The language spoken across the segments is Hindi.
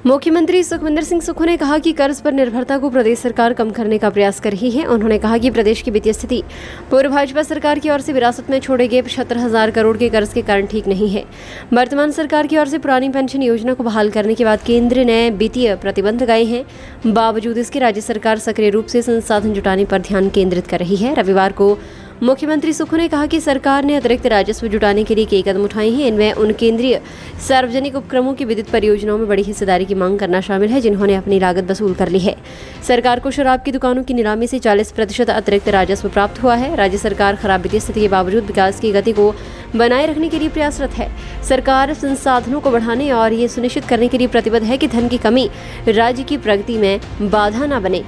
मुख्यमंत्री सुखविंदर सिंह सुक्खू ने कहा कि कर्ज पर निर्भरता को प्रदेश सरकार कम करने का प्रयास कर रही है। उन्होंने कहा कि प्रदेश की वित्तीय स्थिति पूर्व भाजपा सरकार की ओर से विरासत में छोड़े गए 75,000 करोड़ के कर्ज के कारण ठीक नहीं है। वर्तमान सरकार की ओर से पुरानी पेंशन योजना को बहाल करने के बाद केंद्र ने वित्तीय प्रतिबंध लगाए हैं। बावजूद इसके राज्य सरकार सक्रिय रूप से संसाधन जुटाने पर ध्यान केंद्रित कर रही है। रविवार को मुख्यमंत्री सुक्खू ने कहा कि सरकार ने अतिरिक्त राजस्व जुटाने के लिए कई कदम उठाए हैं। इनमें उन केंद्रीय सार्वजनिक उपक्रमों की विद्युत परियोजनाओं में बड़ी हिस्सेदारी की मांग करना शामिल है, जिन्होंने अपनी लागत वसूल कर ली है। सरकार को शराब की दुकानों की नीलामी से 40% अतिरिक्त राजस्व प्राप्त हुआ है। राज्य सरकार खराब वित्तीय स्थिति के बावजूद विकास की गति को बनाए रखने के लिए प्रयासरत है। सरकार संसाधनों को बढ़ाने और ये सुनिश्चित करने के लिए प्रतिबद्ध है कि धन की कमी राज्य की प्रगति में बाधा न बने।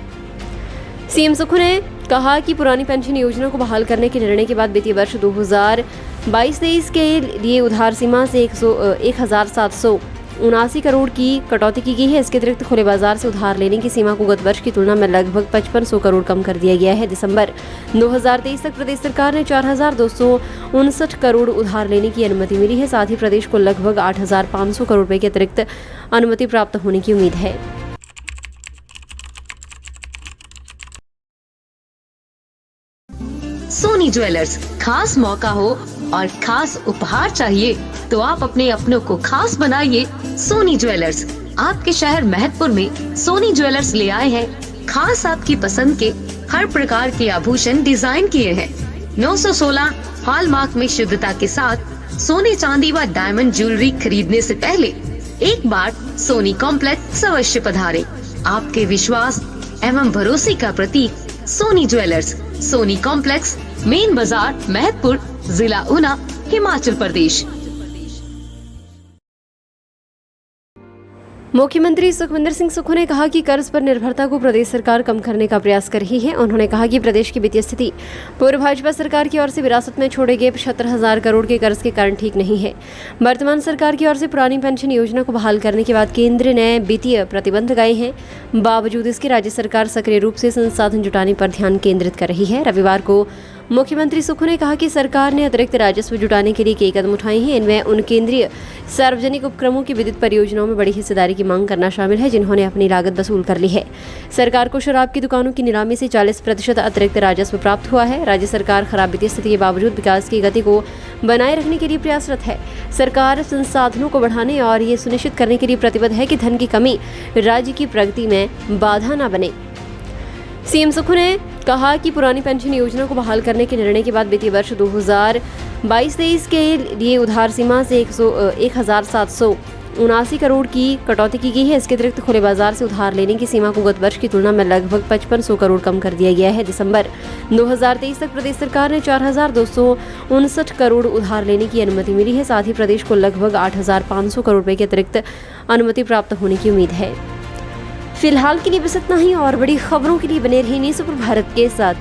सीएम सुक्खू ने कहा कि पुरानी पेंशन योजना को बहाल करने के निर्णय के बाद वित्तीय वर्ष 2022-23 के लिए उधार सीमा से 1,779 करोड़ की कटौती की गई है। इसके अतिरिक्त खुले बाजार से उधार लेने की सीमा को गत वर्ष की तुलना में लगभग 5500 करोड़ कम कर दिया गया है। दिसंबर 2023 तक प्रदेश सरकार ने 4,259 करोड़ उधार लेने की अनुमति मिली है। साथ ही प्रदेश को लगभग 8,500 करोड़ रुपए की अतिरिक्त अनुमति प्राप्त होने की उम्मीद है। सोनी ज्वेलर्स, खास मौका हो और खास उपहार चाहिए तो आप अपने अपनों को खास बनाइए। सोनी ज्वेलर्स आपके शहर महतपुर में सोनी ज्वेलर्स ले आए हैं खास आपकी पसंद के हर प्रकार के आभूषण डिजाइन किए हैं। 916 हॉलमार्क में शुद्धता के साथ सोने चांदी व डायमंड ज्वेलरी खरीदने से पहले एक बार सोनी कॉम्प्लेक्स अवश्य पधारें। आपके विश्वास एवं भरोसे का प्रतीक Soni jewellers, Soni complex, main बाजार, महतपुर, जिला ऊना, हिमाचल प्रदेश। मुख्यमंत्री सुखविंदर सिंह सुक्खू ने कहा कि कर्ज पर निर्भरता को प्रदेश सरकार कम करने का प्रयास कर रही है। उन्होंने कहा कि प्रदेश की वित्तीय स्थिति पूर्व भाजपा सरकार की ओर से विरासत में छोड़े गए 75,000 करोड़ के कर्ज के कारण ठीक नहीं है। वर्तमान सरकार की ओर से पुरानी पेंशन योजना को बहाल करने के बाद केंद्र ने वित्तीय प्रतिबंध लगाए हैं। बावजूद इसके राज्य सरकार सक्रिय रूप से संसाधन जुटाने पर ध्यान केंद्रित कर रही है। रविवार को मुख्यमंत्री सुक्खू ने कहा कि सरकार ने अतिरिक्त राजस्व जुटाने के लिए कई कदम उठाए हैं। इनमें उन केंद्रीय सार्वजनिक उपक्रमों की विद्युत परियोजनाओं में बड़ी हिस्सेदारी की मांग करना शामिल है, जिन्होंने अपनी लागत वसूल कर ली है। सरकार को शराब की दुकानों की नीलामी से 40% अतिरिक्त राजस्व प्राप्त हुआ है। राज्य सरकार खराब वित्तीय स्थिति के बावजूद विकास की गति को बनाए रखने के लिए प्रयासरत है। सरकार संसाधनों को बढ़ाने और ये सुनिश्चित करने के लिए प्रतिबद्ध है कि धन की कमी राज्य की प्रगति में बाधा न बने। सीएम सुक्खू ने कहा कि पुरानी पेंशन योजना को बहाल करने के निर्णय के बाद वित्तीय वर्ष 2022-23 के लिए उधार सीमा से 1,779 करोड़ की कटौती की गई है। इसके अतिरिक्त खुले बाजार से उधार लेने की सीमा को गत वर्ष की तुलना में लगभग 5500 करोड़ कम कर दिया गया है। दिसंबर 2023 तक प्रदेश सरकार ने 4,259 करोड़ उधार लेने की अनुमति मिली है। साथ ही प्रदेश को लगभग 8,500 करोड़ रुपए की अतिरिक्त अनुमति प्राप्त होने की उम्मीद है। फिलहाल के लिए बस इतना ही और बड़ी खबरों के लिए बने रहिए न्यूज़ सुपर भारत के साथ।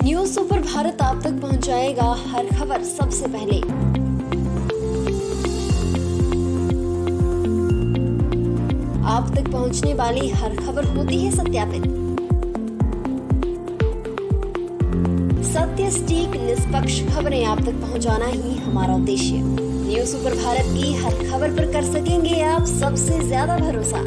न्यूज़ सुपर भारत आप तक पहुंचाएगा हर खबर सबसे पहले। आप तक पहुंचने वाली हर खबर होती है सत्यापित। सत्य, सटीक, निष्पक्ष खबरें आप तक पहुंचाना ही हमारा उद्देश्य। न्यूज़ सुपर भारत की हर खबर पर कर सकेंगे आप सबसे ज्यादा भरोसा।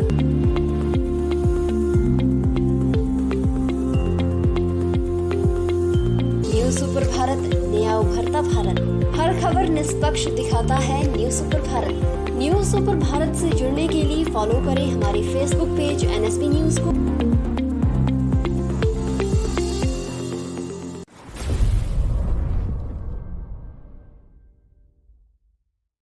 न्यूज़ सुपर भारत, नया उभरता भारत। हर खबर निष्पक्ष दिखाता है news super Bharat. News super Bharat से जुड़ने के लिए फॉलो करें हमारे फेसबुक पेज NSP न्यूज़ को।